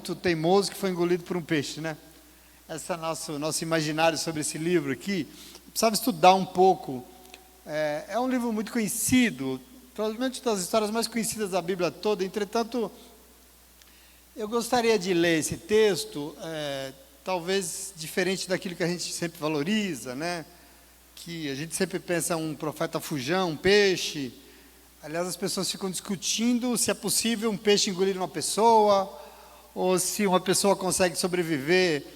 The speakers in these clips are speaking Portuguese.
muito teimoso que foi engolido por um peixe, né? Esse é nosso imaginário sobre esse livro aqui. Precisava estudar um pouco. É um livro muito conhecido, provavelmente das histórias mais conhecidas da Bíblia toda. Entretanto, eu gostaria de ler esse texto, talvez diferente daquilo que a gente sempre valoriza, né? Que a gente sempre pensa um profeta fujão, um peixe. Aliás, as pessoas ficam discutindo se é possível um peixe engolir uma pessoa, ou se uma pessoa consegue sobreviver,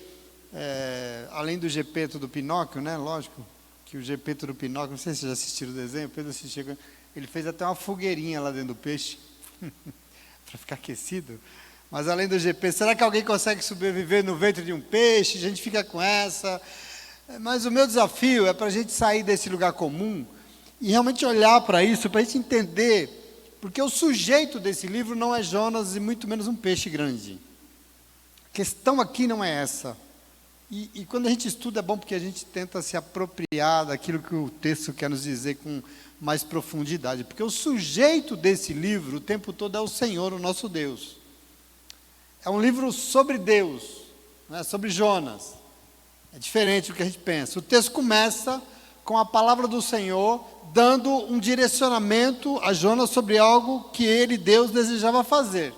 além do Gepeto do Pinóquio, né? Lógico que o Gepeto do Pinóquio, não sei se vocês já assistiram o desenho, Pedro assistiu, ele fez até uma fogueirinha lá dentro do peixe, para ficar aquecido. Mas além do Gepeto, será que alguém consegue sobreviver no ventre de um peixe? A gente fica com essa. Mas o meu desafio é para a gente sair desse lugar comum e realmente olhar para isso, para a gente entender, porque o sujeito desse livro não é Jonas e muito menos um peixe grande. A questão aqui não é essa. E quando a gente estuda é bom porque a gente tenta se apropriar daquilo que o texto quer nos dizer com mais profundidade. Porque o sujeito desse livro o tempo todo é o Senhor, o nosso Deus. É um livro sobre Deus, não é sobre Jonas. É diferente do que a gente pensa. O texto começa com a palavra do Senhor dando um direcionamento a Jonas sobre algo que ele, Deus, desejava fazer.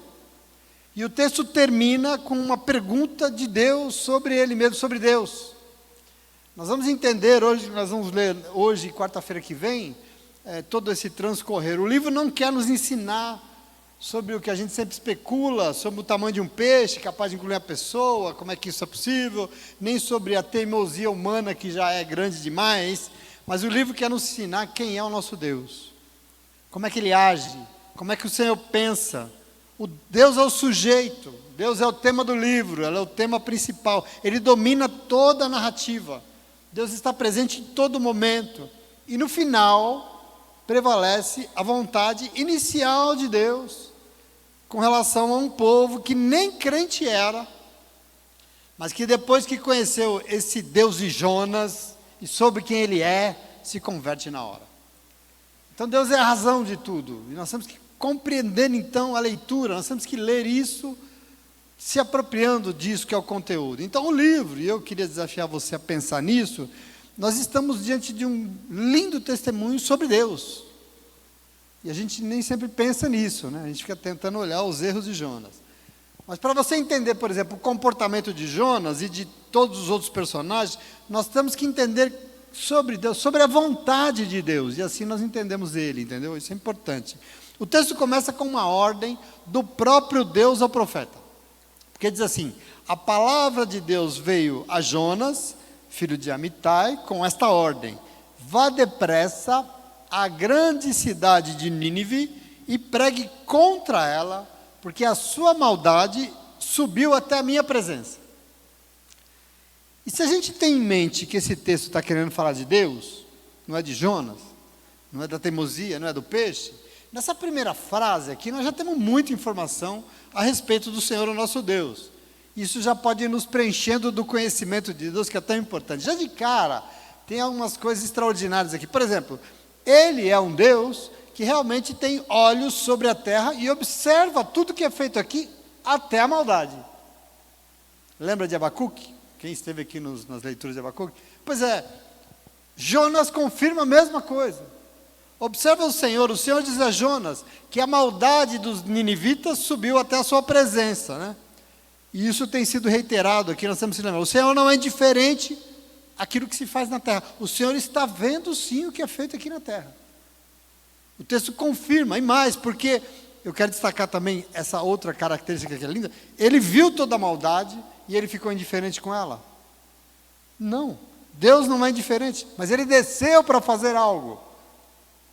E o texto termina com uma pergunta de Deus sobre ele mesmo, sobre Deus. Nós vamos entender hoje, nós vamos ler hoje, quarta-feira que vem, todo esse transcorrer. O livro não quer nos ensinar sobre o que a gente sempre especula, sobre o tamanho de um peixe, capaz de engolir a pessoa, como é que isso é possível, nem sobre a teimosia humana, que já é grande demais, mas o livro quer nos ensinar quem é o nosso Deus, como é que ele age, como é que o Senhor pensa. O Deus é o sujeito, Deus é o tema do livro, ele é o tema principal, ele domina toda a narrativa, Deus está presente em todo momento, e no final prevalece a vontade inicial de Deus, com relação a um povo que nem crente era, mas que depois que conheceu esse Deus de Jonas, e soube quem ele é, se converte na hora. Então Deus é a razão de tudo, e nós temos que compreender então a leitura, nós temos que ler isso, se apropriando disso que é o conteúdo. Então o livro, e eu queria desafiar você a pensar nisso, nós estamos diante de um lindo testemunho sobre Deus, e a gente nem sempre pensa nisso, né? A gente fica tentando olhar os erros de Jonas. Mas para você entender, por exemplo, o comportamento de Jonas e de todos os outros personagens, nós temos que entender sobre Deus, sobre a vontade de Deus, e assim nós entendemos ele, entendeu? Isso é importante. O texto começa com uma ordem do próprio Deus ao profeta, porque diz assim: a palavra de Deus veio a Jonas, filho de Amitai, com esta ordem: vá depressa à grande cidade de Nínive e pregue contra ela, porque a sua maldade subiu até a minha presença. E se a gente tem em mente que esse texto está querendo falar de Deus, não é de Jonas, não é da teimosia, não é do peixe, nessa primeira frase aqui nós já temos muita informação a respeito do Senhor, o nosso Deus. Isso já pode ir nos preenchendo do conhecimento de Deus, que é tão importante. Já de cara, tem algumas coisas extraordinárias aqui. Por exemplo, ele é um Deus que realmente tem olhos sobre a terra e observa tudo que é feito aqui, até a maldade. Lembra de Abacuque? Quem esteve aqui nas leituras de Abacuque? Pois é, Jonas confirma a mesma coisa. Observa o Senhor diz a Jonas que a maldade dos ninivitas subiu até a sua presença, né? E isso tem sido reiterado aqui, nós temos que lembrar. O Senhor não é indiferente àquilo que se faz na terra. O Senhor está vendo sim o que é feito aqui na terra. O texto confirma, e mais, porque eu quero destacar também essa outra característica que é linda. Ele viu toda a maldade e ele ficou indiferente com ela? Não, Deus não é indiferente, mas ele desceu para fazer algo.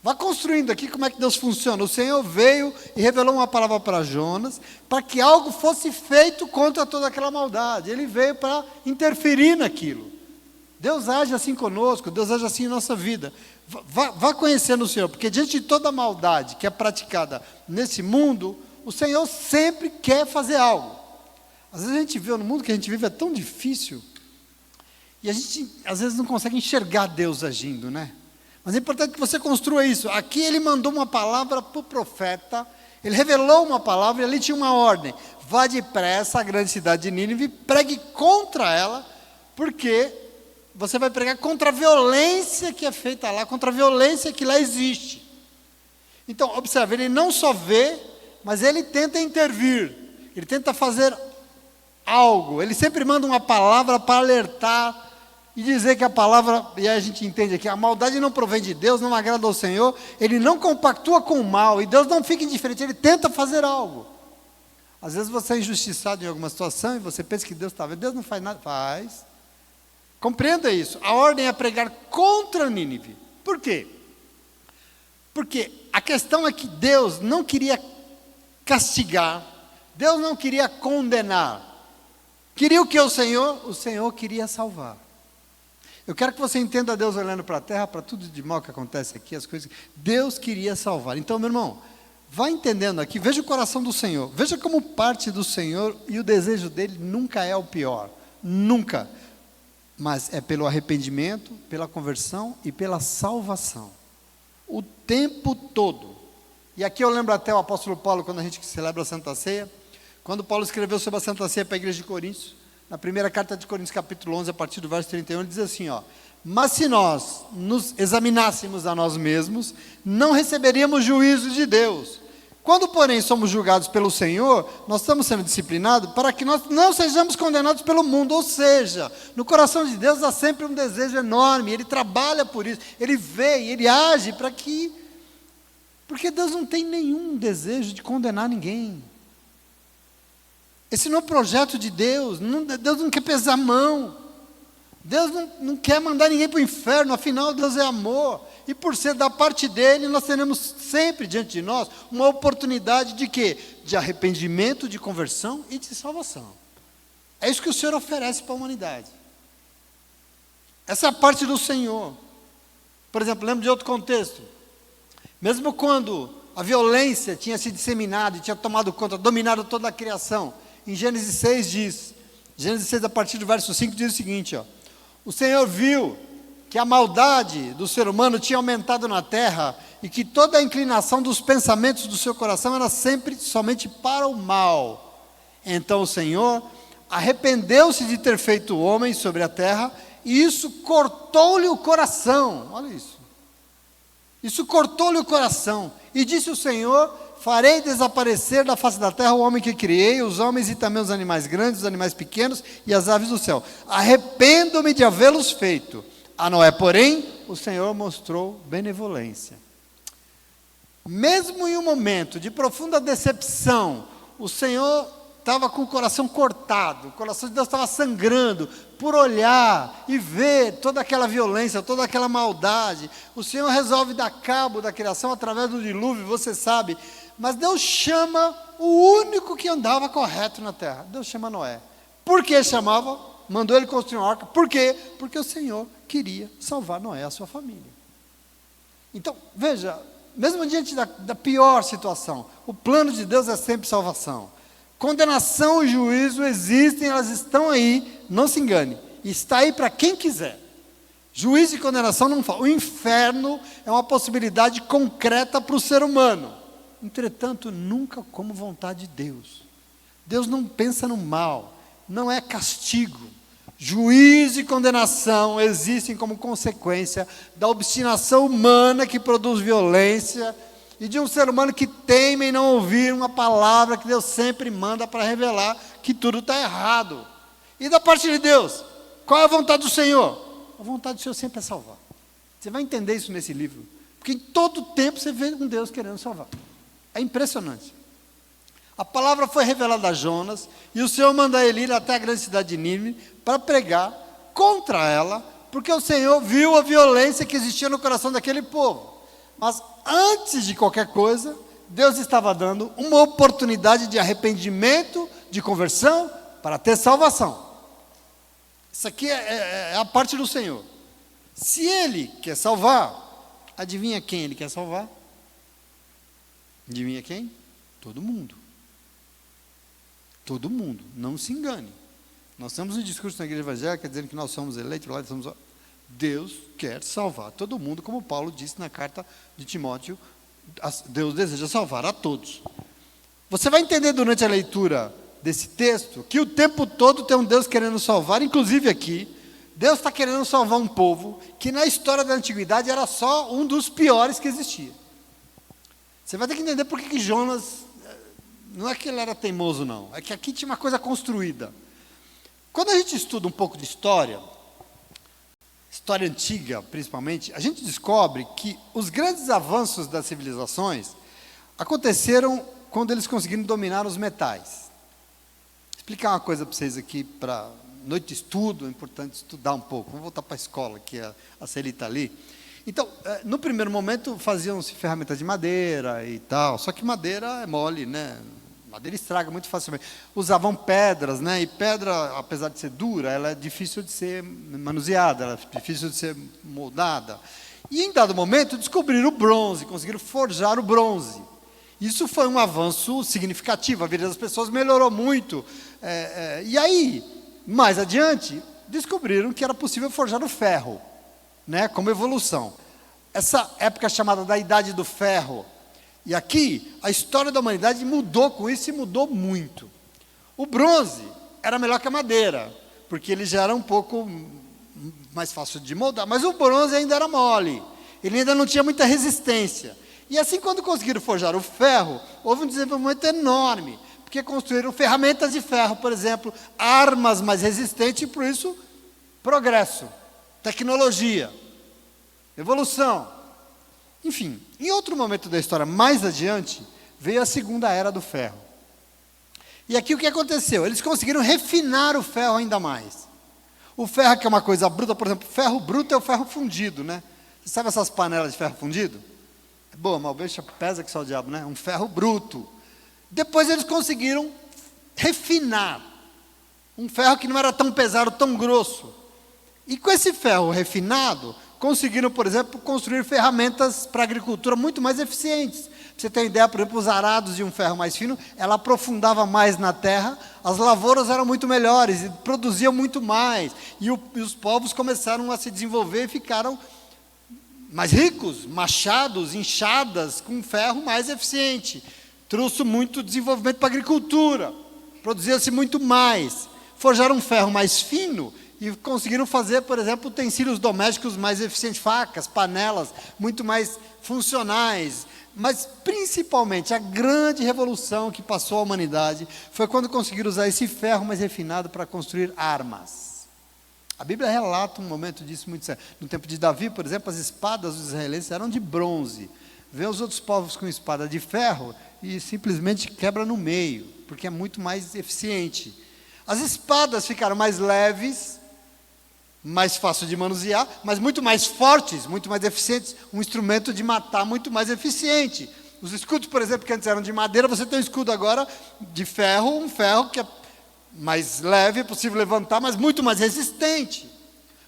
Vá construindo aqui como é que Deus funciona. O Senhor veio e revelou uma palavra para Jonas, para que algo fosse feito contra toda aquela maldade. Ele veio para interferir naquilo. Deus age assim conosco, Deus age assim em nossa vida. Vá conhecendo o Senhor, porque diante de toda a maldade que é praticada nesse mundo, o Senhor sempre quer fazer algo. Às vezes a gente vê no mundo que a gente vive é tão difícil, e a gente às vezes não consegue enxergar Deus agindo, né? Mas é importante que você construa isso. Aqui ele mandou uma palavra para o profeta, Ele revelou uma palavra e ali tinha uma ordem: vá depressa à grande cidade de Nínive e pregue contra ela, porque você vai pregar contra a violência que é feita lá, contra a violência que lá existe. Então, observe, ele não só vê, mas ele tenta intervir, ele tenta fazer algo, ele sempre manda uma palavra para alertar e dizer que a palavra, e aí a gente entende aqui, a maldade não provém de Deus, não agrada ao Senhor, ele não compactua com o mal, e Deus não fica indiferente, ele tenta fazer algo. Às vezes você é injustiçado em alguma situação e você pensa que Deus está vendo, Deus não faz nada, faz. Compreenda isso, a ordem é pregar contra Nínive. Por quê? Porque a questão é que Deus não queria castigar, Deus não queria condenar. Queria o que o Senhor? O Senhor queria salvar. Eu quero que você entenda Deus olhando para a terra, para tudo de mal que acontece aqui, as coisas. Deus queria salvar. Então, meu irmão, vá entendendo aqui, veja o coração do Senhor. Veja como parte do Senhor e o desejo dele nunca é o pior. Nunca. Mas é pelo arrependimento, pela conversão e pela salvação. O tempo todo. E aqui eu lembro até o apóstolo Paulo, quando a gente celebra a Santa Ceia, quando Paulo escreveu sobre a Santa Ceia para a igreja de Coríntios, na primeira carta de Coríntios, capítulo 11, a partir do verso 31, ele diz assim, ó: mas se nós nos examinássemos a nós mesmos, não receberíamos juízo de Deus. Quando, porém, somos julgados pelo Senhor, nós estamos sendo disciplinados para que nós não sejamos condenados pelo mundo. Ou seja, no coração de Deus há sempre um desejo enorme, Ele trabalha por isso, Ele vê e Ele age para que... Porque Deus não tem nenhum desejo de condenar ninguém. Esse não é o projeto de Deus. Deus não quer pesar a mão. Deus não quer mandar ninguém para o inferno. Afinal, Deus é amor. E por ser da parte dele, nós teremos sempre diante de nós uma oportunidade de quê? De arrependimento, de conversão e de salvação. É isso que o Senhor oferece para a humanidade. Essa é a parte do Senhor. Por exemplo, lembro de outro contexto. Mesmo quando a violência tinha se disseminado e tinha tomado conta, dominado toda a criação, em Gênesis 6 diz, Gênesis 6 a partir do verso 5 diz o seguinte, ó: o Senhor viu que a maldade do ser humano tinha aumentado na terra e que toda a inclinação dos pensamentos do seu coração era sempre somente para o mal. Então o Senhor arrependeu-se de ter feito o homem sobre a terra e isso cortou-lhe o coração. Olha isso. Isso cortou-lhe o coração. E disse o Senhor: farei desaparecer da face da terra o homem que criei, os homens e também os animais grandes, os animais pequenos e as aves do céu. Arrependo-me de havê-los feito. A Noé, porém, o Senhor mostrou benevolência. Mesmo em um momento de profunda decepção, o Senhor estava com o coração cortado, o coração de Deus estava sangrando, por olhar e ver toda aquela violência, toda aquela maldade. O Senhor resolve dar cabo da criação através do dilúvio, você sabe. Mas Deus chama o único que andava correto na terra. Deus chama Noé. Por que chamava? Mandou ele construir uma arca. Por quê? Porque o Senhor queria salvar Noé e a sua família. Então, veja, mesmo diante da pior situação, o plano de Deus é sempre salvação. Condenação e juízo existem, elas estão aí, não se engane. Está aí para quem quiser. Juízo e condenação não falam. O inferno é uma possibilidade concreta para o ser humano. Entretanto, nunca como vontade de Deus. Deus não pensa no mal, não é castigo. Juízo e condenação existem como consequência da obstinação humana que produz violência e de um ser humano que teima em não ouvir uma palavra que Deus sempre manda para revelar que tudo está errado. E da parte de Deus, qual é a vontade do Senhor? A vontade do Senhor sempre é salvar. Você vai entender isso nesse livro, porque em todo tempo você vê um Deus querendo salvar. É impressionante. A palavra foi revelada a Jonas, e o Senhor manda ele ir até a grande cidade de Nínive para pregar contra ela, porque o Senhor viu a violência que existia no coração daquele povo. Mas antes de qualquer coisa, Deus estava dando uma oportunidade de arrependimento, de conversão, para ter salvação. Isso aqui é a parte do Senhor. Se Ele quer salvar, adivinha quem Ele quer salvar? Adivinha quem? Todo mundo. Todo mundo, não se engane. Nós temos um discurso na igreja evangélica dizendo que nós somos eleitos, lá somos... Deus quer salvar todo mundo, como Paulo disse na carta de Timóteo, Deus deseja salvar a todos. Você vai entender durante a leitura desse texto que o tempo todo tem um Deus querendo salvar, inclusive aqui. Deus está querendo salvar um povo que na história da antiguidade era só um dos piores que existia. Você vai ter que entender por que Jonas, não é que ele era teimoso não, é que aqui tinha uma coisa construída. Quando a gente estuda um pouco de história antiga principalmente, a gente descobre que os grandes avanços das civilizações aconteceram quando eles conseguiram dominar os metais. Vou explicar uma coisa para vocês aqui, para noite de estudo, é importante estudar um pouco. Vamos voltar para a escola, que a Celi está ali. Então, no primeiro momento, faziam-se ferramentas de madeira e tal, só que madeira é mole, né? Madeira estraga muito facilmente. Usavam pedras, né? E pedra, apesar de ser dura, ela é difícil de ser manuseada, ela é difícil de ser moldada. E, em dado momento, descobriram o bronze, conseguiram forjar o bronze. Isso foi um avanço significativo, a vida das pessoas melhorou muito. E aí, mais adiante, descobriram que era possível forjar o ferro, né, como evolução. Essa época chamada da Idade do Ferro, e aqui a história da humanidade mudou com isso e mudou muito. O bronze era melhor que a madeira, porque ele já era um pouco mais fácil de moldar, mas o bronze ainda era mole, ele ainda não tinha muita resistência. E assim, quando conseguiram forjar o ferro, houve um desenvolvimento enorme, porque construíram ferramentas de ferro, por exemplo, armas mais resistentes, e por isso, progresso, tecnologia, evolução. Enfim, em outro momento da história, mais adiante, veio a segunda era do ferro. E aqui o que aconteceu? Eles conseguiram refinar o ferro ainda mais. O ferro, que é uma coisa bruta, por exemplo, ferro bruto é o ferro fundido, né? Você sabe essas panelas de ferro fundido? É boa, mas o bicho pesa que só o diabo, né? Um ferro bruto. Depois eles conseguiram refinar um ferro que não era tão pesado, tão grosso. E com esse ferro refinado, conseguiram, por exemplo, construir ferramentas para a agricultura muito mais eficientes. Para você ter ideia, por exemplo, os arados de um ferro mais fino, ela aprofundava mais na terra, as lavouras eram muito melhores, e produziam muito mais. E os povos começaram a se desenvolver e ficaram mais ricos, machados, enxadas, com ferro mais eficiente. Trouxe muito desenvolvimento para a agricultura, produzia-se muito mais. Forjaram um ferro mais fino e conseguiram fazer, por exemplo, utensílios domésticos mais eficientes, facas, panelas, muito mais funcionais. Mas, principalmente, a grande revolução que passou a humanidade foi quando conseguiram usar esse ferro mais refinado para construir armas. A Bíblia relata um momento disso muito sério. No tempo de Davi, por exemplo, as espadas dos israelenses eram de bronze. Vê os outros povos com espada de ferro e simplesmente quebra no meio, porque é muito mais eficiente. As espadas ficaram mais leves, mais fácil de manusear, mas muito mais fortes, muito mais eficientes, um instrumento de matar muito mais eficiente. Os escudos, por exemplo, que antes eram de madeira, você tem um escudo agora de ferro, um ferro que é mais leve, é possível levantar, mas muito mais resistente.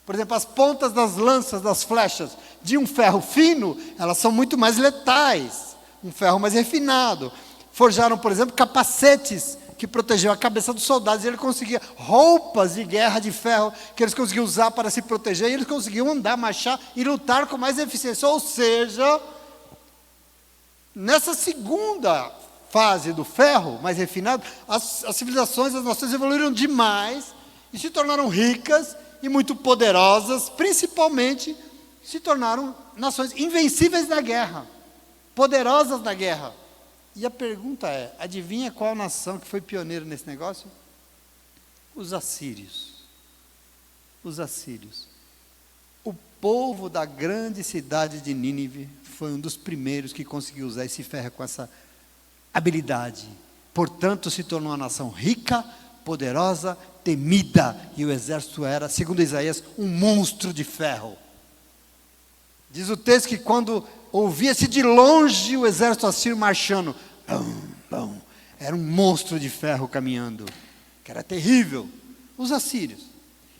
Por exemplo, as pontas das lanças, das flechas, de um ferro fino, elas são muito mais letais, um ferro mais refinado. Forjaram, por exemplo, capacetes que protegiam a cabeça dos soldados, e ele conseguia roupas de guerra de ferro, que eles conseguiam usar para se proteger, e eles conseguiam andar, marchar e lutar com mais eficiência. Ou seja, nessa segunda fase do ferro, mais refinado, as civilizações, as nações evoluíram demais, e se tornaram ricas e muito poderosas, principalmente se tornaram nações invencíveis na guerra, poderosas na guerra. E a pergunta é, adivinha qual nação que foi pioneira nesse negócio? Os assírios. Os assírios. O povo da grande cidade de Nínive foi um dos primeiros que conseguiu usar esse ferro com essa habilidade. Portanto, se tornou uma nação rica, poderosa, temida. E o exército era, segundo Isaías, um monstro de ferro. Diz o texto que quando ouvia-se de longe o exército assírio marchando, era um monstro de ferro caminhando, que era terrível. Os assírios.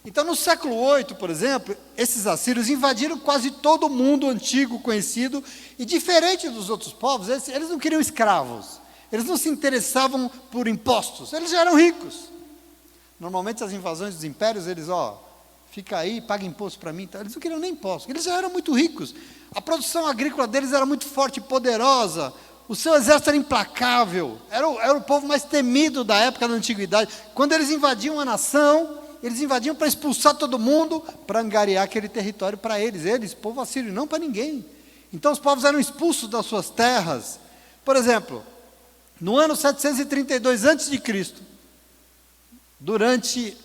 Então, no século 8, por exemplo, esses assírios invadiram quase todo o mundo antigo conhecido, e diferente dos outros povos, eles não queriam escravos, eles não se interessavam por impostos, eles já eram ricos. Normalmente as invasões dos impérios, eles, fica aí, paga imposto para mim, então, eles não queriam nem imposto, eles já eram muito ricos, a produção agrícola deles era muito forte e poderosa, O seu exército era implacável, era o povo mais temido da época da antiguidade. Quando eles invadiam a nação, eles invadiam para expulsar todo mundo, para angariar aquele território para eles, povo assírio, não para ninguém. Então os povos eram expulsos das suas terras. Por exemplo, no ano 732 a.C., durante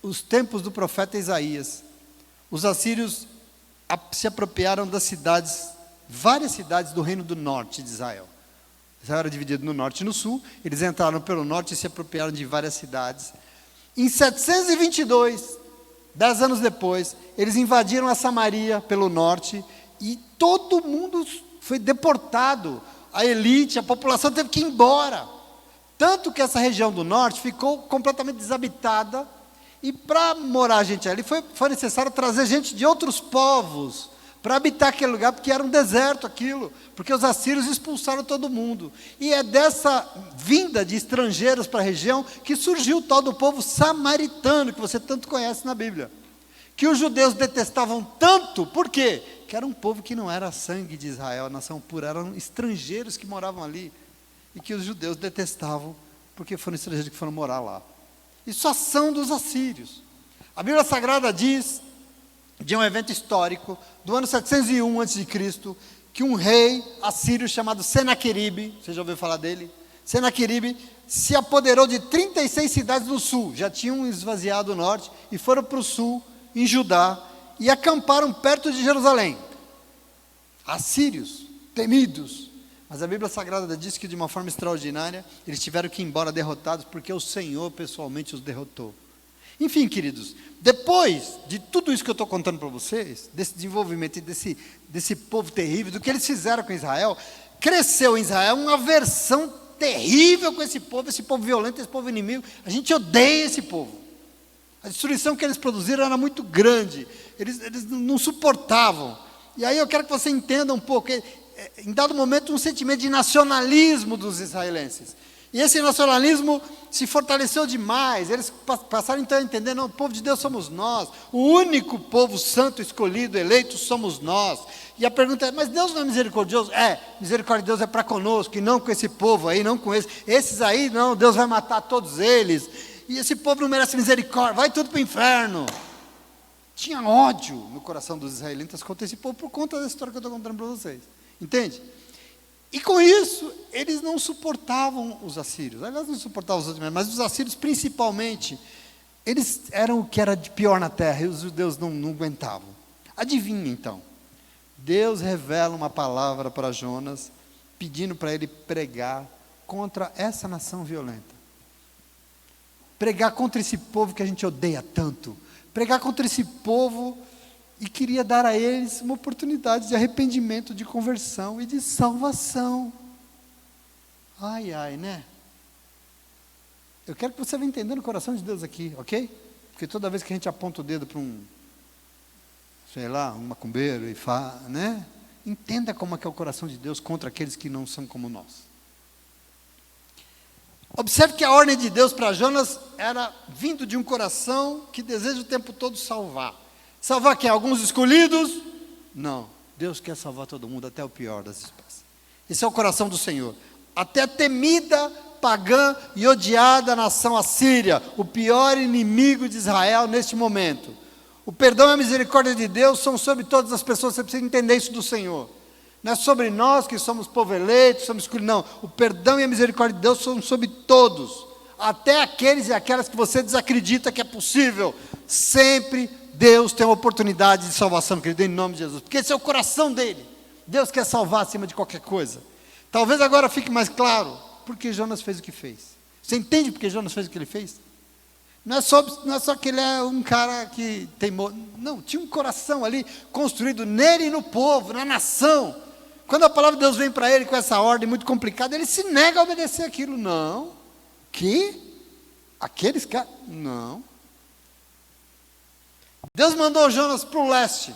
os tempos do profeta Isaías, os assírios se apropriaram das cidades, várias cidades do reino do norte de Israel. Israel era dividido no norte e no sul, eles entraram pelo norte e se apropriaram de várias cidades. Em 722, 10 anos depois, eles invadiram a Samaria pelo norte e todo mundo foi deportado. A elite, a população teve que ir embora. Tanto que essa região do norte ficou completamente desabitada. E para morar gente ali, foi necessário trazer gente de outros povos para habitar aquele lugar, porque era um deserto aquilo, porque os assírios expulsaram todo mundo. E é dessa vinda de estrangeiros para a região que surgiu o tal do povo samaritano, que você tanto conhece na Bíblia. Que os judeus detestavam tanto, por quê? Que era um povo que não era sangue de Israel, a nação pura, eram estrangeiros que moravam ali. E que os judeus detestavam, porque foram estrangeiros que foram morar lá. Isso ação dos assírios. A Bíblia Sagrada diz de um evento histórico do ano 701 a.C., que um rei assírio chamado Senaqueribe, você já ouviu falar dele? Senaqueribe se apoderou de 36 cidades do sul, já tinham esvaziado o norte, e foram para o sul, em Judá, e acamparam perto de Jerusalém. Assírios, temidos. Mas a Bíblia Sagrada diz que de uma forma extraordinária, eles tiveram que ir embora derrotados, porque o Senhor pessoalmente os derrotou. Enfim, queridos, depois de tudo isso que eu estou contando para vocês, desse desenvolvimento e desse povo terrível, do que eles fizeram com Israel, cresceu em Israel uma aversão terrível com esse povo violento, esse povo inimigo. A gente odeia esse povo. A destruição que eles produziram era muito grande, eles não suportavam. E aí eu quero que você entenda um pouco, em dado momento, um sentimento de nacionalismo dos israelenses. E esse nacionalismo se fortaleceu demais, eles passaram então a entender, não, o povo de Deus somos nós, o único povo santo, escolhido, eleito somos nós. E a pergunta é, mas Deus não é misericordioso? É, misericórdia de Deus é para conosco, e não com esse povo aí, não com esses aí não, Deus vai matar todos eles, e esse povo não merece misericórdia, vai tudo para o inferno. Tinha ódio no coração dos israelitas contra esse povo, por conta da história que eu estou contando para vocês, entende? E com isso, eles não suportavam os assírios. Aliás, não suportavam os outros, mas os assírios principalmente, eles eram o que era de pior na terra, e os judeus não aguentavam. Adivinha então, Deus revela uma palavra para Jonas, pedindo para ele pregar contra essa nação violenta. Pregar contra esse povo que a gente odeia tanto. Pregar contra esse povo e queria dar a eles uma oportunidade de arrependimento, de conversão e de salvação. Ai, ai, né? Eu quero que você vá entendendo o coração de Deus aqui, ok? Porque toda vez que a gente aponta o dedo para um, sei lá, um macumbeiro e fala, né? Entenda como é que é o coração de Deus contra aqueles que não são como nós. Observe que a ordem de Deus para Jonas era vindo de um coração que deseja o tempo todo salvar. Salvar quem? Alguns escolhidos? Não. Deus quer salvar todo mundo, até o pior das espécies. Esse é o coração do Senhor. Até a temida, pagã e odiada nação assíria, o pior inimigo de Israel neste momento. O perdão e a misericórdia de Deus são sobre todas as pessoas, você precisa entender isso do Senhor. Não é sobre nós que somos povo eleito, somos escolhidos, não. O perdão e a misericórdia de Deus são sobre todos. Até aqueles e aquelas que você desacredita que é possível. Sempre Deus tem uma oportunidade de salvação, querido, em nome de Jesus. Porque esse é o coração dele. Deus quer salvar acima de qualquer coisa. Talvez agora fique mais claro porque Jonas fez o que fez. Você entende porque Jonas fez o que ele fez? Não é só que ele é um cara que teimou. Não, tinha um coração ali construído nele e no povo, na nação. Quando a palavra de Deus vem para ele com essa ordem muito complicada, ele se nega a obedecer aquilo. Não. Que? Aqueles caras? Não. Deus mandou Jonas para o leste,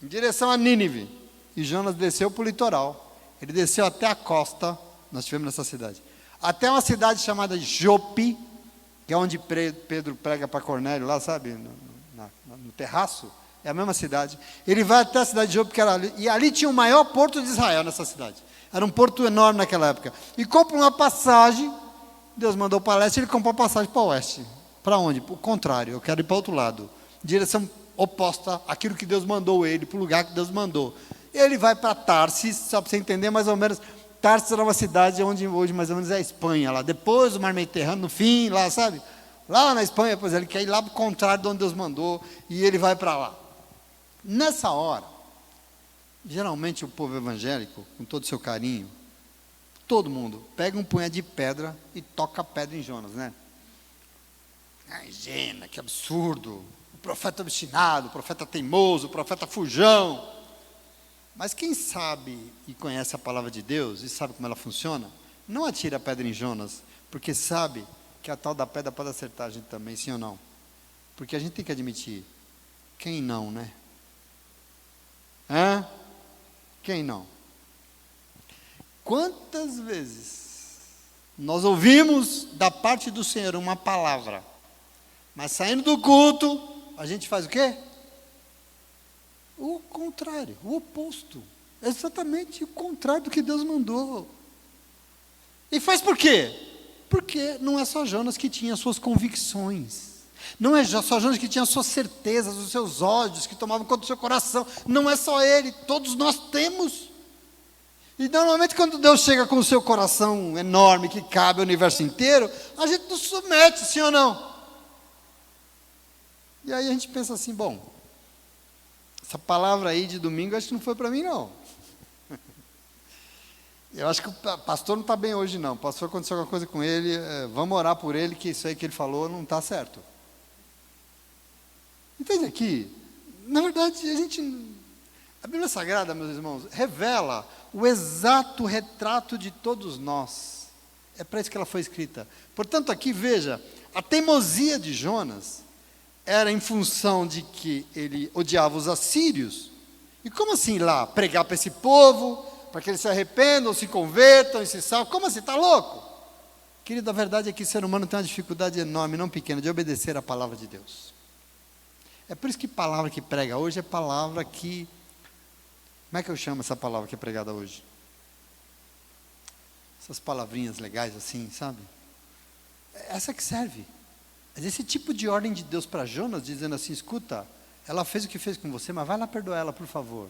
em direção a Nínive. E Jonas desceu para o litoral. Ele desceu até a costa, nós estivemos nessa cidade. Até uma cidade chamada Jope, que é onde Pedro prega para Cornélio, lá, sabe, no terraço. é a mesma cidade. Ele vai até a cidade de Jope, e ali tinha o maior porto de Israel nessa cidade. Era um porto enorme naquela época. E compra uma passagem, Deus mandou para leste, ele comprou a passagem para o oeste. Para onde? Para o contrário, eu quero ir para o outro lado. Direção oposta àquilo que Deus mandou ele, para o lugar que Deus mandou. Ele vai para Tarsis, só para você entender mais ou menos. Tarsis era uma cidade onde hoje mais ou menos é a Espanha, lá depois do Mar Mediterrâneo, no fim, lá, sabe? Lá na Espanha, pois ele quer ir lá para o contrário de onde Deus mandou, e ele vai para lá. Nessa hora, geralmente o povo evangélico, com todo o seu carinho, todo mundo pega um punhado de pedra e toca a pedra em Jonas, né? Ai, Gena, que absurdo, o profeta obstinado, o profeta teimoso, o profeta fujão. Mas quem sabe e conhece a palavra de Deus e sabe como ela funciona, não atira a pedra em Jonas, porque sabe que a tal da pedra pode acertar a gente também, sim ou não? Porque a gente tem que admitir, quem não, né? Hã? Quem não? Quantas vezes nós ouvimos da parte do Senhor uma palavra, mas saindo do culto, a gente faz o quê? O contrário, o oposto. Exatamente o contrário do que Deus mandou. E faz por quê? Porque não é só Jonas que tinha suas convicções. Não é só Jonas que tinha suas certezas, os seus ódios, que tomavam conta do seu coração. Não é só ele, todos nós temos. E normalmente quando Deus chega com o seu coração enorme, que cabe o universo inteiro, a gente nos submete, sim ou não? E aí a gente pensa assim, bom, essa palavra aí de domingo acho que não foi para mim não. Eu acho que o pastor não está bem hoje não. O pastor, aconteceu alguma coisa com ele, vamos orar por ele, que isso aí que ele falou não está certo. Entende aqui? Na verdade, a Bíblia Sagrada, meus irmãos, revela o exato retrato de todos nós. É para isso que ela foi escrita. Portanto, aqui veja, a teimosia de Jonas era em função de que ele odiava os assírios. E como assim lá? Pregar para esse povo, para que eles se arrependam, se convertam e se salvem? Como assim? Está louco? Querido, a verdade é que o ser humano tem uma dificuldade enorme, não pequena, de obedecer a palavra de Deus. É por isso que palavra que prega hoje é palavra que... Como é que eu chamo essa palavra que é pregada hoje? Essas palavrinhas legais assim, sabe? Essa que serve. Mas esse tipo de ordem de Deus para Jonas, dizendo assim, escuta, ela fez o que fez com você, mas vai lá perdoar ela, por favor.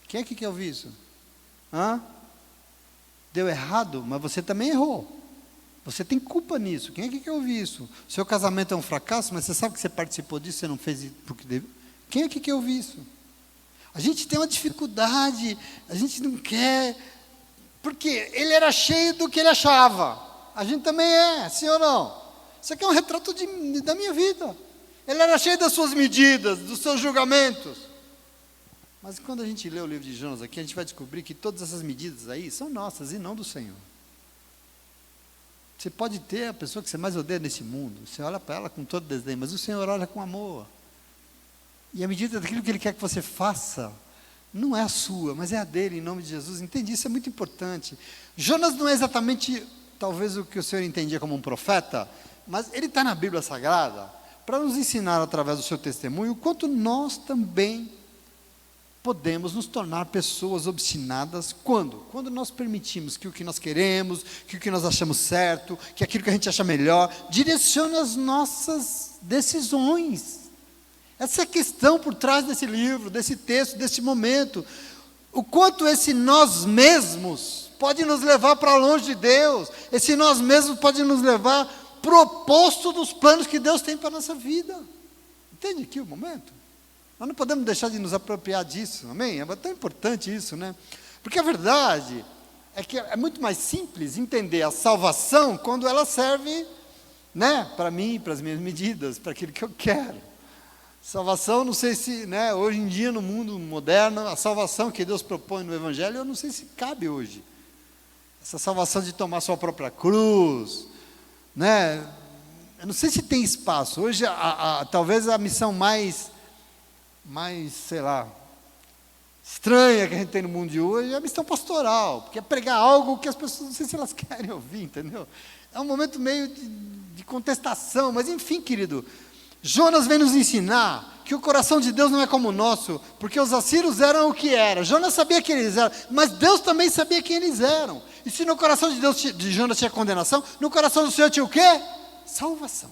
Quem é que quer ouvir isso? Hã? Deu errado, mas você também errou. Você tem culpa nisso. Quem é que quer ouvir isso? O seu casamento é um fracasso, mas você sabe que você participou disso, você não fez porque deve. Quem é que quer ouvir isso? A gente tem uma dificuldade, a gente não quer, porque ele era cheio do que ele achava. A gente também é, sim ou não? Isso aqui é um retrato da minha vida. Ele era cheio das suas medidas, dos seus julgamentos. Mas quando a gente lê o livro de Jonas aqui, a gente vai descobrir que todas essas medidas aí são nossas e não do Senhor. Você pode ter a pessoa que você mais odeia nesse mundo, você olha para ela com todo desdém, mas o Senhor olha com amor. E a medida daquilo que Ele quer que você faça, não é a sua, mas é a dele, em nome de Jesus. Entende? Isso é muito importante. Jonas não é exatamente, talvez, o que o Senhor entendia como um profeta, mas ele está na Bíblia Sagrada para nos ensinar, através do seu testemunho, o quanto nós também podemos nos tornar pessoas obstinadas. Quando? Quando nós permitimos que o que nós queremos, que o que nós achamos certo, que aquilo que a gente acha melhor, direcione as nossas decisões. Essa é a questão por trás desse livro, desse texto, desse momento. O quanto esse nós mesmos pode nos levar para longe de Deus. Esse nós mesmos pode nos levar para o oposto dos planos que Deus tem para a nossa vida. Entende aqui o momento? Nós não podemos deixar de nos apropriar disso, amém? É tão importante isso, né? Porque a verdade é que é muito mais simples entender a salvação quando ela serve, né, para mim, para as minhas medidas, para aquilo que eu quero. Salvação, não sei se, né, hoje em dia no mundo moderno, a salvação que Deus propõe no Evangelho, eu não sei se cabe hoje. Essa salvação de tomar sua própria cruz, né? Eu não sei se tem espaço. Hoje, talvez a missão mais, sei lá, estranha que a gente tem no mundo de hoje é a missão pastoral, porque é pregar algo que as pessoas, não sei se elas querem ouvir, entendeu? É um momento meio de contestação, mas enfim, querido, Jonas vem nos ensinar que o coração de Deus não é como o nosso, porque os assírios eram o que eram. Jonas sabia quem eles eram, mas Deus também sabia quem eles eram. E se no coração de Deus, de Jonas tinha condenação, no coração do Senhor tinha o quê? Salvação.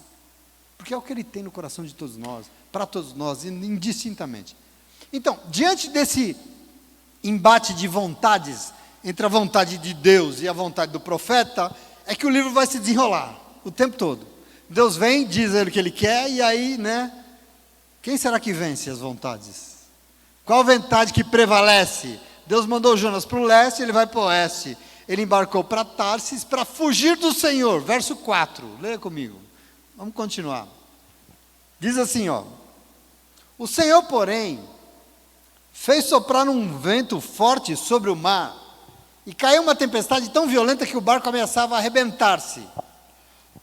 Porque é o que Ele tem no coração de todos nós, para todos nós, indistintamente. Então, diante desse embate de vontades, entre a vontade de Deus e a vontade do profeta, é que o livro vai se desenrolar, o tempo todo. Deus vem, diz ele o que Ele quer, e aí, quem será que vence as vontades? Qual vontade que prevalece? Deus mandou Jonas para o leste, ele vai para o oeste. Ele embarcou para Tarsis para fugir do Senhor. Verso 4, leia comigo. Vamos continuar. Diz assim, o Senhor, porém, fez soprar um vento forte sobre o mar, e caiu uma tempestade tão violenta que o barco ameaçava arrebentar-se.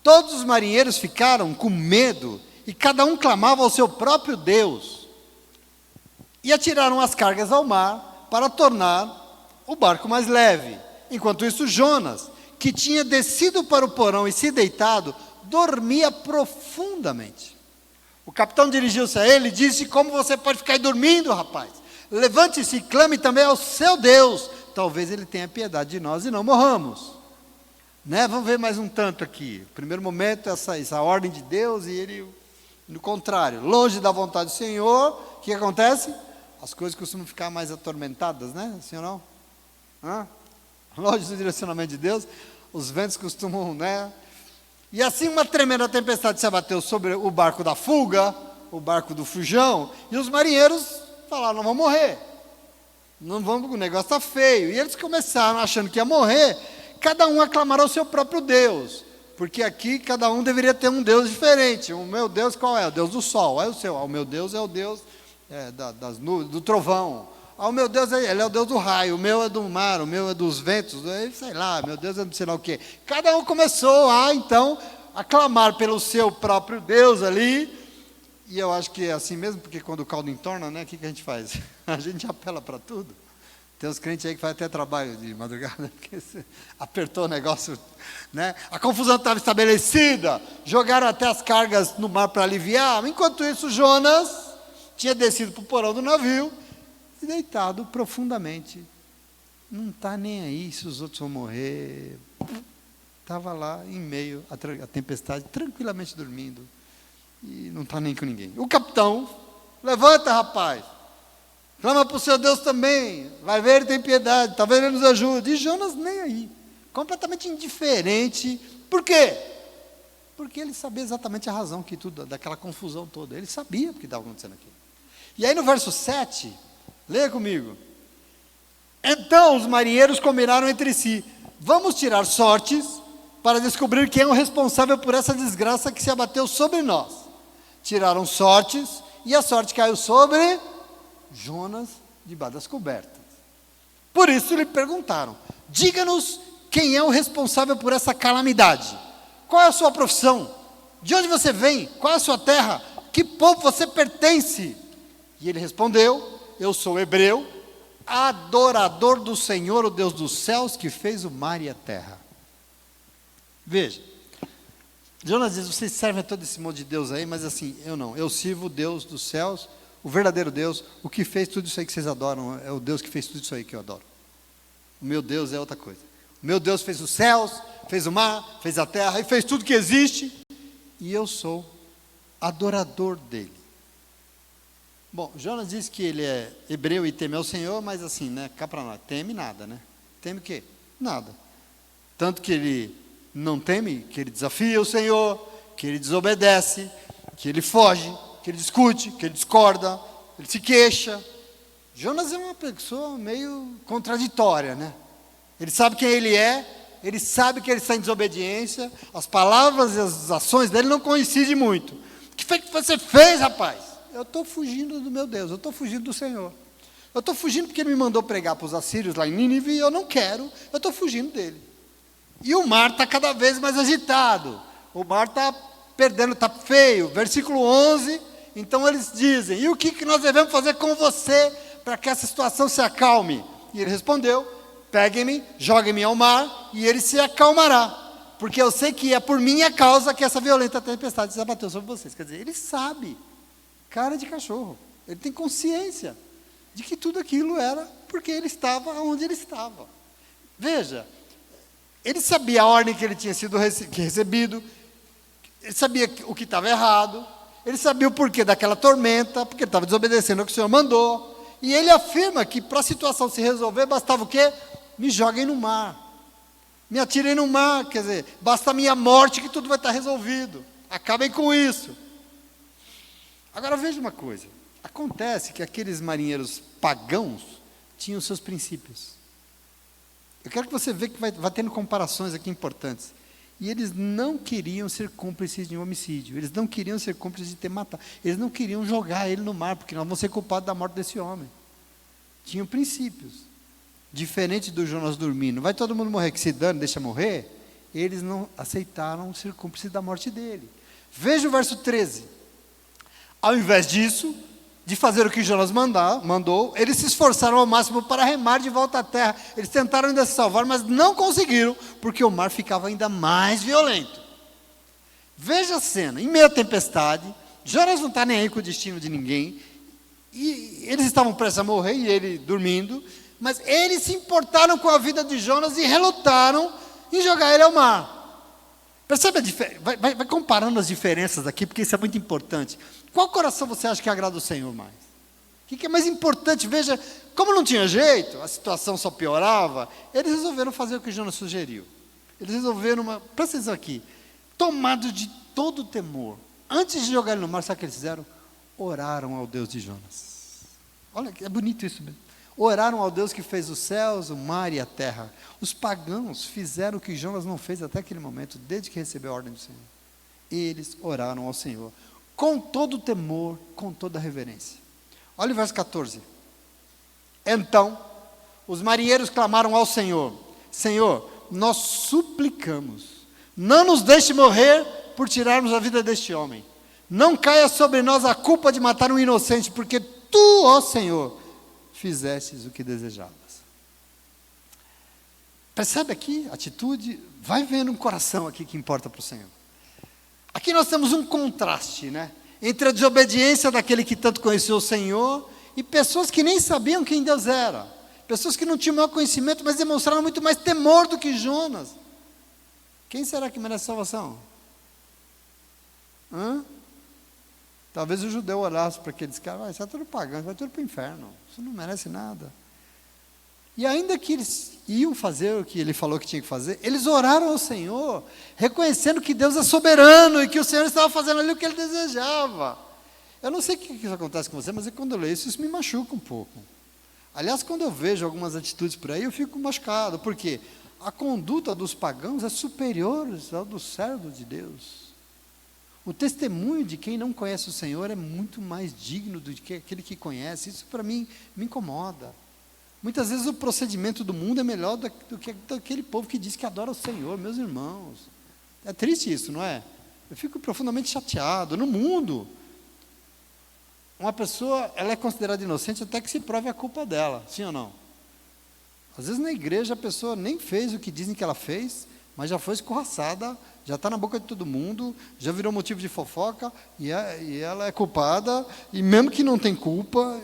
Todos os marinheiros ficaram com medo, e cada um clamava ao seu próprio Deus. E atiraram as cargas ao mar para tornar o barco mais leve. Enquanto isso, Jonas, que tinha descido para o porão e se deitado, dormia profundamente. O capitão dirigiu-se a ele e disse: como você pode ficar aí dormindo, rapaz? Levante-se e clame também ao seu Deus. Talvez ele tenha piedade de nós e não morramos. Vamos ver mais um tanto aqui. Primeiro momento, essa ordem de Deus, e ele, no contrário, longe da vontade do Senhor, o que acontece? As coisas costumam ficar mais atormentadas, sim ou não? Longe do direcionamento de Deus, os ventos costumam, E assim uma tremenda tempestade se abateu sobre o barco da fuga, o barco do fujão, e os marinheiros falaram: não vamos morrer, não vamos, o negócio está feio. E eles começaram achando que ia morrer, cada um aclamará o seu próprio Deus, porque aqui cada um deveria ter um Deus diferente. O meu Deus qual é? O Deus do sol. O seu, o meu Deus é o Deus das nuvens, do trovão. O meu Deus, ele é o Deus do raio, o meu é do mar, o meu é dos ventos, sei lá, meu Deus é não sei lá o quê. Cada um começou então, a clamar pelo seu próprio Deus ali, e eu acho que é assim mesmo, porque quando o caldo entorna, o que a gente faz? A gente apela para tudo. Tem uns crentes aí que fazem até trabalho de madrugada, porque apertou o negócio, A confusão estava estabelecida, jogaram até as cargas no mar para aliviar. Enquanto isso, Jonas tinha descido para o porão do navio, e deitado profundamente, não está nem aí se os outros vão morrer, estava lá em meio à tempestade, tranquilamente dormindo, e não está nem com ninguém. O capitão: levanta, rapaz, clama para o seu Deus também, vai ver, ele tem piedade, talvez ele nos ajude. E Jonas nem aí, completamente indiferente. Por quê? Porque ele sabia exatamente a razão que tudo, daquela confusão toda, ele sabia o que estava acontecendo aqui. E aí no verso 7, leia comigo. Então os marinheiros combinaram entre si: vamos tirar sortes para descobrir quem é o responsável por essa desgraça que se abateu sobre nós. Tiraram sortes, e a sorte caiu sobre Jonas debaixo das cobertas. Por isso lhe perguntaram: diga-nos quem é o responsável por essa calamidade. Qual é a sua profissão? De onde você vem? Qual é a sua terra? Que povo você pertence? E ele respondeu: eu sou hebreu, adorador do Senhor, o Deus dos céus, que fez o mar e a terra. Veja, Jonas diz: vocês servem a todo esse monte de Deus aí, mas assim, eu não, eu sirvo o Deus dos céus, o verdadeiro Deus, o que fez tudo isso aí que vocês adoram, é o Deus que fez tudo isso aí que eu adoro. O meu Deus é outra coisa. O meu Deus fez os céus, fez o mar, fez a terra, e fez tudo que existe, e eu sou adorador dele. Bom, Jonas diz que ele é hebreu e teme ao Senhor, mas assim, cá para nós, teme nada, Teme o quê? Nada. Tanto que ele não teme, que ele desafia o Senhor, que ele desobedece, que ele foge, que ele discute, que ele discorda, ele se queixa. Jonas é uma pessoa meio contraditória, Ele sabe quem ele é, ele sabe que ele está em desobediência, as palavras e as ações dele não coincidem muito. O que foi que você fez, rapaz? Eu estou fugindo do meu Deus, eu estou fugindo do Senhor. Eu estou fugindo porque ele me mandou pregar para os assírios lá em Nínive, e eu não quero, eu estou fugindo dele. E o mar está cada vez mais agitado, o mar está perdendo, está feio. Versículo 11, então eles dizem: e o que nós devemos fazer com você para que essa situação se acalme? E ele respondeu: peguem-me, joguem-me ao mar, e ele se acalmará. porque eu sei que é por minha causa que essa violenta tempestade se abateu sobre vocês. Quer dizer, ele sabe, cara de cachorro, ele tem consciência de que tudo aquilo era porque ele estava onde ele estava. Veja, ele sabia a ordem que ele tinha sido recebido, ele sabia o que estava errado, ele sabia o porquê daquela tormenta, porque ele estava desobedecendo o que o Senhor mandou, e ele afirma que para a situação se resolver, bastava o quê? Me joguem no mar, me atirem no mar, quer dizer, basta a minha morte que tudo vai estar resolvido, acabem com isso. Agora veja uma coisa, acontece que aqueles marinheiros pagãos tinham seus princípios. Eu quero que você veja que vai tendo comparações aqui importantes. E eles não queriam ser cúmplices de um homicídio, eles não queriam ser cúmplices de ter matado, eles não queriam jogar ele no mar, porque nós vamos ser culpados da morte desse homem. Tinham princípios, diferente do Jonas dormindo, vai todo mundo morrer, que se dane, deixa morrer. Eles não aceitaram ser cúmplices da morte dele. Veja o verso 13. Ao invés disso, de fazer o que Jonas mandou, eles se esforçaram ao máximo para remar de volta à terra. Eles tentaram ainda se salvar, mas não conseguiram, porque o mar ficava ainda mais violento. Veja a cena, em meio à tempestade, Jonas não está nem aí com o destino de ninguém, e eles estavam prestes a morrer, e ele dormindo, mas eles se importaram com a vida de Jonas e relutaram em jogar ele ao mar. Percebe a diferença? Vai comparando as diferenças aqui, porque isso é muito importante. Qual coração você acha que agrada o Senhor mais? O que é mais importante? Veja, como não tinha jeito, a situação só piorava, eles resolveram fazer o que Jonas sugeriu. Eles resolveram, presta atenção aqui, tomados de todo o temor, antes de jogar ele no mar, sabe o que eles fizeram? Oraram ao Deus de Jonas. Olha, é bonito isso mesmo. Oraram ao Deus que fez os céus, o mar e a terra. Os pagãos fizeram o que Jonas não fez até aquele momento, desde que recebeu a ordem do Senhor. Eles oraram ao Senhor, com todo o temor, com toda a reverência. Olha o verso 14. Então, os marinheiros clamaram ao Senhor: Senhor, nós suplicamos, não nos deixe morrer por tirarmos a vida deste homem. Não caia sobre nós a culpa de matar um inocente, porque Tu, ó Senhor, fizestes o que desejavas. Percebe aqui a atitude? Vai vendo um coração aqui que importa para o Senhor. Aqui nós temos um contraste, né? Entre a desobediência daquele que tanto conheceu o Senhor e pessoas que nem sabiam quem Deus era. Pessoas que não tinham o maior conhecimento, mas demonstraram muito mais temor do que Jonas. Quem será que merece salvação? Talvez o judeu olhasse para aqueles caras: isso é tudo pagão, vai tudo para o inferno, isso não merece nada. E ainda que eles iam fazer o que ele falou que tinha que fazer, eles oraram ao Senhor, reconhecendo que Deus é soberano e que o Senhor estava fazendo ali o que ele desejava. Eu não sei o que isso acontece com você, mas quando eu leio isso me machuca um pouco. Aliás, quando eu vejo algumas atitudes por aí, eu fico machucado, porque a conduta dos pagãos é superior ao do servo de Deus. O testemunho de quem não conhece o Senhor é muito mais digno do que aquele que conhece. Isso para mim me incomoda. Muitas vezes o procedimento do mundo é melhor do que daquele povo que diz que adora o Senhor, meus irmãos. É triste isso, não é? Eu fico profundamente chateado. No mundo, uma pessoa ela é considerada inocente até que se prove a culpa dela, sim ou não? Às vezes na igreja a pessoa nem fez o que dizem que ela fez, mas já foi escorraçada, já está na boca de todo mundo, já virou motivo de fofoca, e ela é culpada, e mesmo que não tem culpa,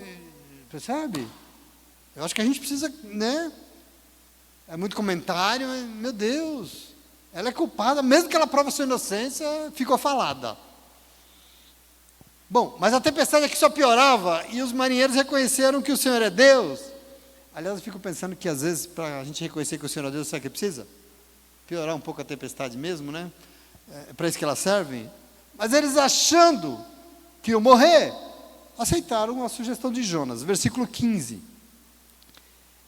percebe? Eu acho que a gente precisa, né? É muito comentário, mas, meu Deus, ela é culpada, mesmo que ela prove a sua inocência, ficou falada. Bom, mas a tempestade aqui só piorava, e os marinheiros reconheceram que o Senhor é Deus. Aliás, eu fico pensando que às vezes, para a gente reconhecer que o Senhor é Deus, sabe o que precisa? Piorar um pouco a tempestade mesmo, né? É para isso que elas servem. Mas eles, achando que iam morrer, aceitaram a sugestão de Jonas. Versículo 15.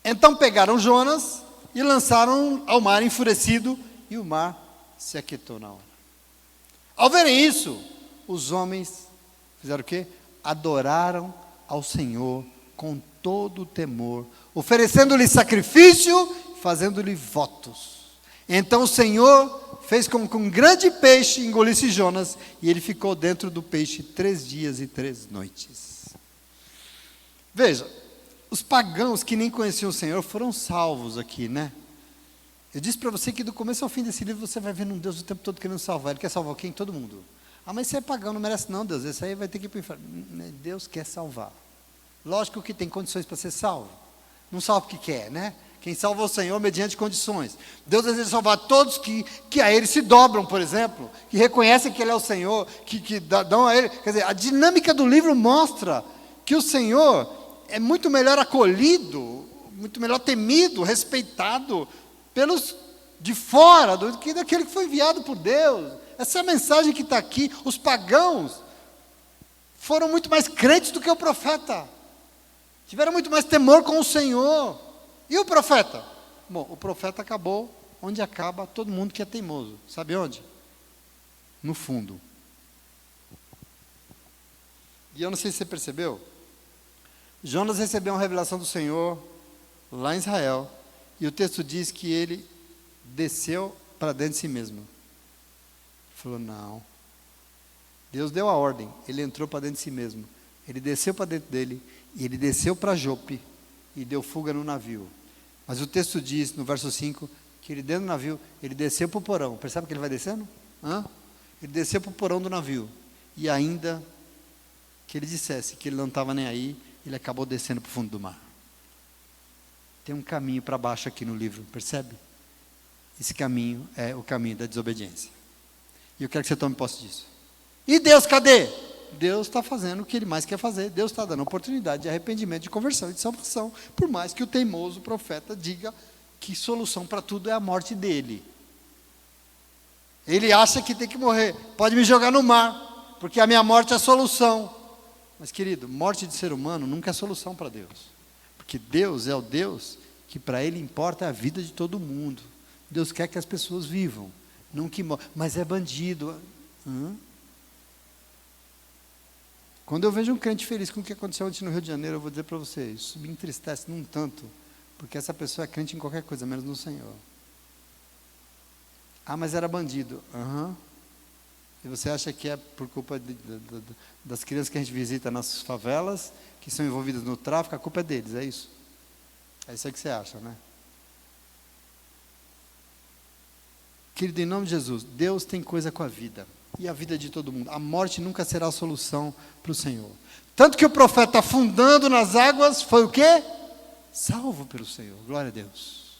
Então pegaram Jonas e lançaram ao mar enfurecido, e o mar se aquietou na hora. Ao verem isso, os homens fizeram o quê? Adoraram ao Senhor com todo o temor, oferecendo-lhe sacrifício, fazendo-lhe votos. Então o Senhor fez com que um grande peixe engolisse Jonas, e ele ficou dentro do peixe 3 dias e 3 noites. Veja, os pagãos que nem conheciam o Senhor foram salvos aqui, né? Eu disse para você que do começo ao fim desse livro você vai vendo um Deus o tempo todo querendo salvar. Ele quer salvar quem? Todo mundo. Ah, mas você é pagão, não merece não, Deus. Esse aí vai ter que ir para o inferno. Deus quer salvar. Lógico que tem condições para ser salvo. Não salva o que quer, né? Quem salva é o Senhor mediante condições. Deus deseja salvar todos que a Ele se dobram, por exemplo, que reconhecem que Ele é o Senhor, que dão a Ele. Quer dizer, a dinâmica do livro mostra que o Senhor é muito melhor acolhido, muito melhor temido, respeitado pelos de fora do que daquele que foi enviado por Deus. Essa é a mensagem que está aqui. Os pagãos foram muito mais crentes do que o profeta. Tiveram muito mais temor com o Senhor. E o profeta? Bom, o profeta acabou onde acaba todo mundo que é teimoso. Sabe onde? No fundo. E eu não sei se você percebeu. Jonas recebeu uma revelação do Senhor lá em Israel. E o texto diz que ele desceu para dentro de si mesmo. Falou, não. Deus deu a ordem. Ele entrou para dentro de si mesmo. Ele desceu para dentro dele. E ele desceu para Jope. E deu fuga no navio. Mas o texto diz, no verso 5, que ele dentro do navio, ele desceu para o porão. Percebe que ele vai descendo? Ele desceu para o porão do navio. E ainda que ele dissesse que ele não estava nem aí, ele acabou descendo para o fundo do mar. Tem um caminho para baixo aqui no livro, percebe? Esse caminho é o caminho da desobediência. E eu quero que você tome posse disso. E Deus, cadê? Deus está fazendo o que Ele mais quer fazer. Deus está dando oportunidade de arrependimento, de conversão e de salvação. Por mais que o teimoso profeta diga que solução para tudo é a morte dele. Ele acha que tem que morrer. Pode me jogar no mar, porque a minha morte é a solução. Mas querido, morte de ser humano nunca é solução para Deus. Porque Deus é o Deus que para Ele importa a vida de todo mundo. Deus quer que as pessoas vivam, não que morram. Mas é bandido. Quando eu vejo um crente feliz com o que aconteceu ontem no Rio de Janeiro, eu vou dizer para vocês, isso me entristece num tanto, porque essa pessoa é crente em qualquer coisa, menos no Senhor. Ah, mas era bandido. E você acha que é por culpa das crianças que a gente visita nas favelas, que são envolvidas no tráfico, a culpa é deles, é isso? É isso aí que você acha, né? Querido, em nome de Jesus, Deus tem coisa com a vida. E a vida de todo mundo. A morte nunca será a solução para o Senhor. Tanto que o profeta afundando nas águas foi o quê? Salvo pelo Senhor. Glória a Deus.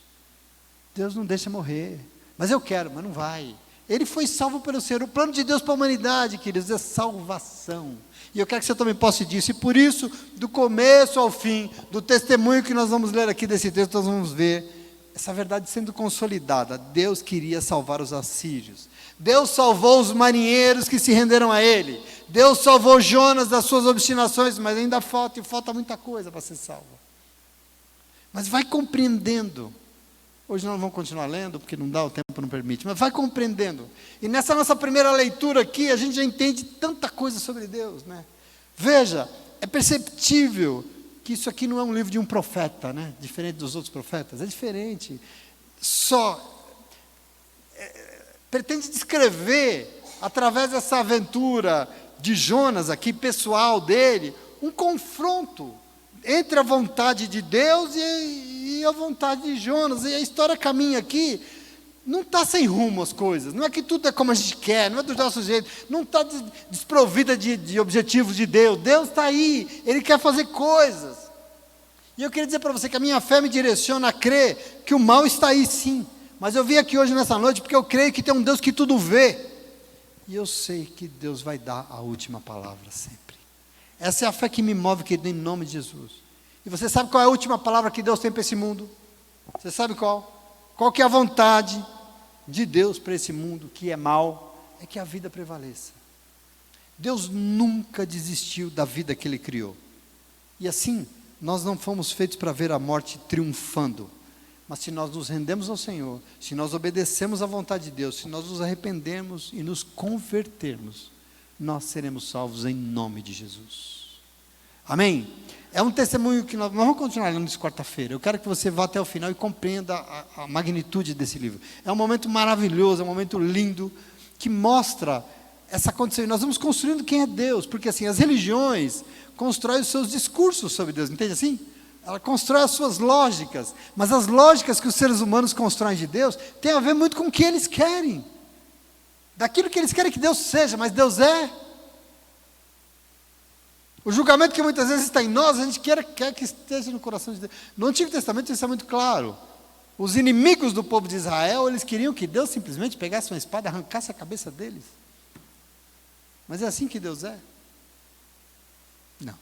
Deus não deixa morrer. Mas eu quero, mas não vai. Ele foi salvo pelo Senhor. O plano de Deus para a humanidade, queridos, é salvação. E eu quero que você também possa disso. E por isso, do começo ao fim, do testemunho que nós vamos ler aqui desse texto, nós vamos ver essa verdade sendo consolidada. Deus queria salvar os assírios. Deus salvou os marinheiros que se renderam a Ele. Deus salvou Jonas das suas obstinações, mas ainda falta muita coisa para ser salva. Mas vai compreendendo. Hoje nós não vamos continuar lendo, porque não dá, o tempo não permite, mas vai compreendendo. E nessa nossa primeira leitura aqui, a gente já entende tanta coisa sobre Deus, né? Veja, é perceptível que isso aqui não é um livro de um profeta, né? Diferente dos outros profetas, é diferente. Pretende descrever, através dessa aventura de Jonas aqui, pessoal dele, um confronto entre a vontade de Deus e a vontade de Jonas. E a história caminha aqui, não está sem rumo as coisas, não é que tudo é como a gente quer, não é do nosso jeito, não está desprovida de objetivos de Deus. Deus está aí, Ele quer fazer coisas. E eu queria dizer para você que a minha fé me direciona a crer que o mal está aí sim. Mas eu vim aqui hoje nessa noite porque eu creio que tem um Deus que tudo vê. E eu sei que Deus vai dar a última palavra sempre. Essa é a fé que me move, querido, em nome de Jesus. E você sabe qual é a última palavra que Deus tem para esse mundo? Você sabe qual? Qual que é a vontade de Deus para esse mundo que é mau? É que a vida prevaleça. Deus nunca desistiu da vida que Ele criou. E assim, nós não fomos feitos para ver a morte triunfando. Mas se nós nos rendemos ao Senhor, se nós obedecemos à vontade de Deus, se nós nos arrependermos e nos convertermos, nós seremos salvos em nome de Jesus. Amém? É um testemunho que nós vamos continuar lendo isso quarta-feira. Eu quero que você vá até o final e compreenda a magnitude desse livro. É um momento maravilhoso, é um momento lindo, que mostra essa condição. E nós vamos construindo quem é Deus, porque assim, as religiões constroem os seus discursos sobre Deus, entende assim? ela constrói as suas lógicas, mas as lógicas que os seres humanos constroem de Deus têm a ver muito com o que eles querem, daquilo que eles querem que Deus seja, mas Deus é. O julgamento que muitas vezes está em nós, a gente quer que esteja no coração de Deus. No Antigo Testamento isso é muito claro. Os inimigos do povo de Israel, eles queriam que Deus simplesmente pegasse uma espada e arrancasse a cabeça deles. Mas é assim que Deus é? Não.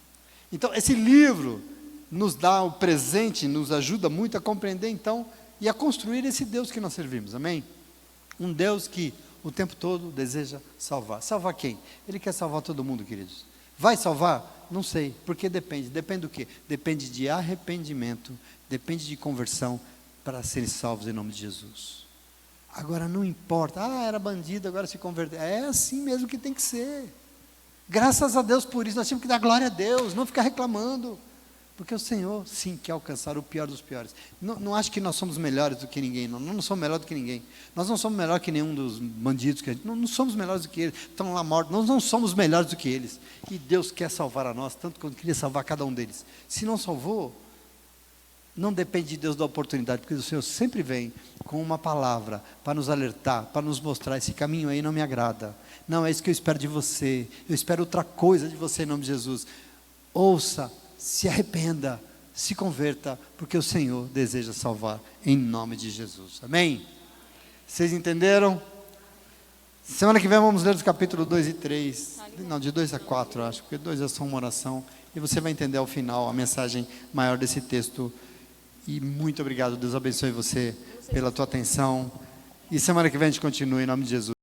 Então, esse livro nos dá o presente, nos ajuda muito a compreender, então, e a construir esse Deus que nós servimos, amém? Um Deus que o tempo todo deseja salvar. Salvar quem? Ele quer salvar todo mundo, queridos. Vai salvar? Não sei, porque depende. Depende do quê? Depende de arrependimento, depende de conversão para serem salvos em nome de Jesus. Agora não importa, era bandido, agora se converteu. É assim mesmo que tem que ser. Graças a Deus por isso, nós temos que dar glória a Deus, não ficar reclamando. Porque o Senhor, sim, quer alcançar o pior dos piores. Não acho que nós somos melhores do que ninguém, não somos melhores do que ninguém. Nós não somos melhores que nenhum dos bandidos, não somos melhores do que eles, estão lá mortos, nós não somos melhores do que eles. E Deus quer salvar a nós, tanto quanto queria salvar cada um deles. Se não salvou, não depende de Deus da oportunidade, porque o Senhor sempre vem com uma palavra para nos alertar, para nos mostrar, esse caminho aí não me agrada. Não, é isso que eu espero de você, eu espero outra coisa de você em nome de Jesus. Ouça, se arrependa, se converta, porque o Senhor deseja salvar em nome de Jesus, amém? Vocês entenderam? Semana que vem vamos ler os capítulos 2 e 3, não, de 2 a 4 acho, porque 2 é só uma oração, e você vai entender ao final a mensagem maior desse texto. E muito obrigado, Deus abençoe você pela tua atenção, e semana que vem a gente continua em nome de Jesus.